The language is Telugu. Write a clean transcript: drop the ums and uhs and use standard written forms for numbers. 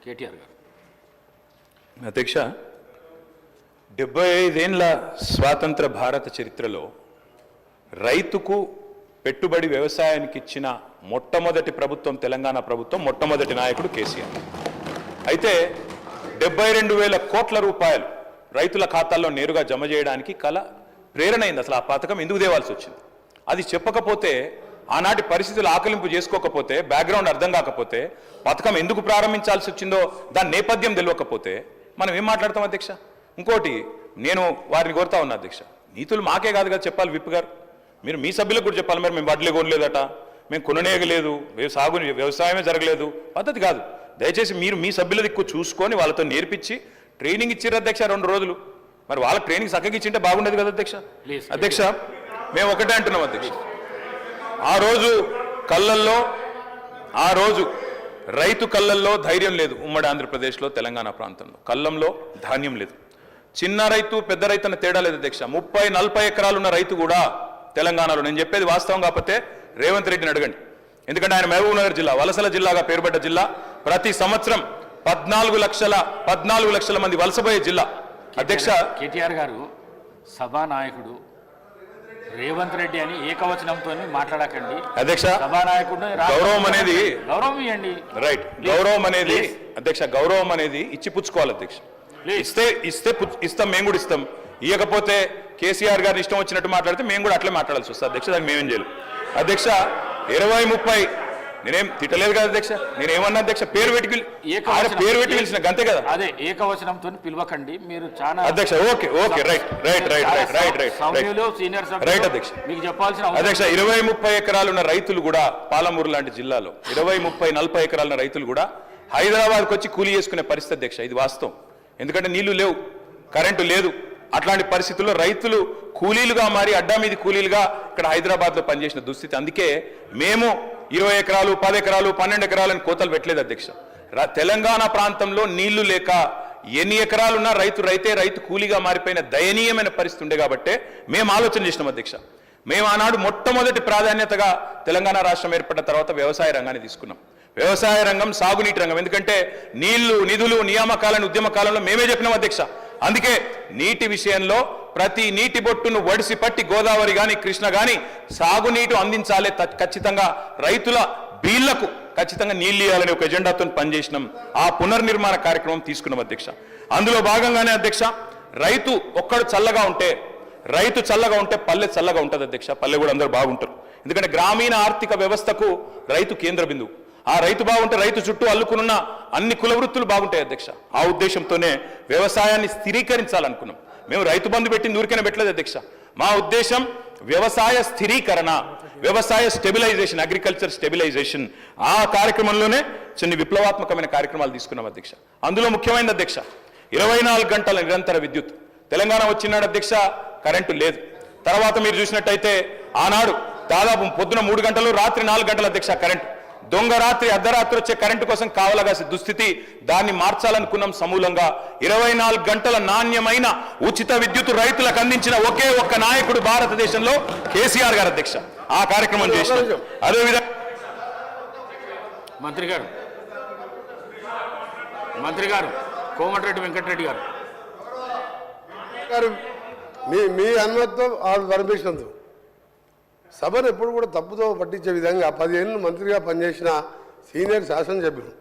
కేటీఆర్ గారు. అధ్యక్ష, 75 ఏళ్ల స్వాతంత్ర భారత చరిత్రలో రైతుకు పెట్టుబడి వ్యవసాయానికి ఇచ్చిన మొట్టమొదటి ప్రభుత్వం తెలంగాణ ప్రభుత్వం, మొట్టమొదటి నాయకుడు కేసీఆర్. అయితే 72,000 కోట్ల రూపాయలు రైతుల ఖాతాల్లో నేరుగా జమ చేయడానికి ప్రేరణ అయింది. అసలు ఆ పథకం ఎందుకు తేవాల్సి వచ్చింది? అది చెప్పకపోతే, ఆనాటి పరిస్థితులు ఆకలింపు చేసుకోకపోతే, బ్యాక్గ్రౌండ్ అర్థం కాకపోతే, పథకం ఎందుకు ప్రారంభించాల్సి వచ్చిందో దాని నేపథ్యం తెలియకపోతే మనం ఏం మాట్లాడతాం అధ్యక్ష? ఇంకోటి నేను వారిని కోరుతా ఉన్నా అధ్యక్ష, నీతులు మాకే కాదు కదా చెప్పాలి. విప్ గారు, మీరు మీ సభ్యులకు కూడా చెప్పాలి. మరి మేము వడ్లే కొనలేదట, మేము కొననేయలేదు, వ్యవసాయమే జరగలేదు, పద్ధతి కాదు. దయచేసి మీరు మీ సభ్యుల దిక్కు చూసుకొని వాళ్ళతో నేర్పించి ట్రైనింగ్ ఇచ్చారు అధ్యక్ష 2 రోజులు. మరి వాళ్ళకి ట్రైనింగ్ చక్కగా ఇచ్చింటే బాగుండేది కదా అధ్యక్ష. అధ్యక్ష, మేము ఒకటే అంటున్నాం అధ్యక్ష, ఆ రోజు రైతు కళ్ళల్లో ధైర్యం లేదు. ఉమ్మడి ఆంధ్రప్రదేశ్లో, తెలంగాణ ప్రాంతంలో కళ్ళంలో ధాన్యం లేదు. చిన్న రైతు పెద్ద రైతు అన్న తేడా లేదు అధ్యక్ష. 30-40 ఎకరాలున్న రైతు కూడా తెలంగాణలో, నేను చెప్పేది వాస్తవం కాకపోతే రేవంత్ రెడ్డిని అడగండి. ఎందుకంటే ఆయన మహబూబ్ నగర్ జిల్లా, వలసల జిల్లాగా పేరుపడ్డ జిల్లా. ప్రతి సంవత్సరం 14 లక్షల మంది వలసపోయే జిల్లా. అధ్యక్ష, కేటీఆర్ గారు సభానాయకుడు రేవంత్ రెడ్డి అని ఏకవచనంతో మాట్లాడకండి అధ్యక్ష. సభానాయకుడు గౌరవం అనేది గౌరవం ఇవ్వండి. రైట్, గౌరవం అనేది అధ్యక్ష, గౌరవం అనేది ఇచ్చి పుచ్చుకోవాలి అధ్యక్ష. ఇస్తాం, మేము కూడా ఇస్తాం. ఇవ్వకపోతే కేసీఆర్ గారిని ఇష్టం వచ్చినట్టు మాట్లాడితే మేము కూడా అట్లే మాట్లాడాల్సి వస్తుంది అధ్యక్ష. దానికి మేమేం చేయలేం అధ్యక్ష. 20-30 నేనేం తిట్టలేదు కదా అధ్యక్ష. నేనేమన్నా అధ్యక్ష, పేరు పెట్టి పిలిచిన అంతే కదా. అదే ఏకవచనంతో పిలవకండి మీరు చాలా అధ్యక్ష. ఓకే రైట్ అధ్యక్ష. మీకు చెప్పాల్సిన అధ్యక్ష, 20-30 ఎకరాలున్న రైతులు కూడా, పాలమూరు లాంటి జిల్లాలో 20-30-40 ఎకరాలున్న రైతులు కూడా హైదరాబాద్కి వచ్చి కూలీ చేసుకునే పరిస్థితి అధ్యక్ష. ఇది వాస్తవం. ఎందుకంటే నీళ్లు లేవు, కరెంటు లేదు. అట్లాంటి పరిస్థితుల్లో రైతులు కూలీలుగా మారి అడ్డా మీది కూలీలుగా ఇక్కడ హైదరాబాద్లో పనిచేసిన దుస్థితి. అందుకే మేము 20 ఎకరాలు 10 ఎకరాలు 12 ఎకరాలని కోతలు పెట్టలేదు అధ్యక్ష. తెలంగాణ ప్రాంతంలో నీళ్లు లేక ఎన్ని ఎకరాలున్నా రైతు కూలీగా మారిపోయిన దయనీయమైన పరిస్థితి ఉండే కాబట్టే మేము ఆలోచన చేసినాం అధ్యక్ష. మేము ఆనాడు మొట్టమొదటి ప్రాధాన్యతగా తెలంగాణ రాష్ట్రం ఏర్పడిన తర్వాత వ్యవసాయ రంగాన్ని తీసుకున్నాం. వ్యవసాయ రంగం, సాగునీటి రంగం. ఎందుకంటే నీళ్లు, నిధులు, నియామకాలను ఉద్యమ కాలంలో మేమే చెప్పినాం అధ్యక్ష. అందుకే నీటి విషయంలో ప్రతి నీటి బొట్టును ఒడిసి పట్టి గోదావరి కానీ కృష్ణ కానీ సాగునీటి అందించాలి, ఖచ్చితంగా రైతుల బీళ్లకు ఖచ్చితంగా నీళ్లు ఇవ్వాలని ఒక ఎజెండాతో పనిచేసినాం. ఆ పునర్నిర్మాణ కార్యక్రమం తీసుకున్నాం అధ్యక్ష. అందులో భాగంగానే అధ్యక్ష, రైతు చల్లగా ఉంటే పల్లె చల్లగా ఉంటుంది అధ్యక్ష. పల్లె కూడా అందరూ బాగుంటారు. ఎందుకంటే గ్రామీణ ఆర్థిక వ్యవస్థకు రైతు కేంద్ర బిందువు. ఆ రైతు బాగుంటే రైతు చుట్టూ అల్లుకున్న అన్ని కుల వృత్తులు బాగుంటాయి అధ్యక్ష. ఆ ఉద్దేశంతోనే వ్యవసాయాన్ని స్థిరీకరించాలనుకున్నాం. మేము రైతు బంధు పెట్టింది ఊరికైనా పెట్టలేదు అధ్యక్ష. మా ఉద్దేశం వ్యవసాయ స్థిరీకరణ, వ్యవసాయ స్టెబిలైజేషన్, అగ్రికల్చర్ స్టెబిలైజేషన్. ఆ కార్యక్రమంలోనే కొన్ని విప్లవాత్మకమైన కార్యక్రమాలు తీసుకున్నాం అధ్యక్ష. అందులో ముఖ్యమైనది అధ్యక్ష 24 గంటల నిరంతర విద్యుత్. తెలంగాణ వచ్చినాడు అధ్యక్ష, కరెంటు లేదు. తర్వాత మీరు చూసినట్టయితే ఆనాడు దాదాపు పొద్దున 3 గంటలు, రాత్రి 4 గంటల అధ్యక్ష కరెంటు. దొంగ రాత్రి, అర్ధరాత్రి వచ్చే కరెంటు కోసం కావలగాసి దుస్థితి. దాన్ని మార్చాలనుకున్నాం సమూలంగా. 24 గంటల నాణ్యమైన ఉచిత విద్యుత్ రైతులకు అందించిన ఒకే ఒక్క నాయకుడు భారతదేశంలో కేసీఆర్ గారు అధ్యక్ష. ఆ కార్యక్రమం చేశారు. అదేవిధంగా మంత్రి గారు కోమటిరెడ్డి వెంకటరెడ్డి గారు మీ అనుమతితో పర్మిషన్తో సభను ఎప్పుడు కూడా తప్పుతో పట్టించే విధంగా 10 ఏళ్ళు మంత్రిగా పనిచేసిన సీనియర్ శాసనసభ్యులు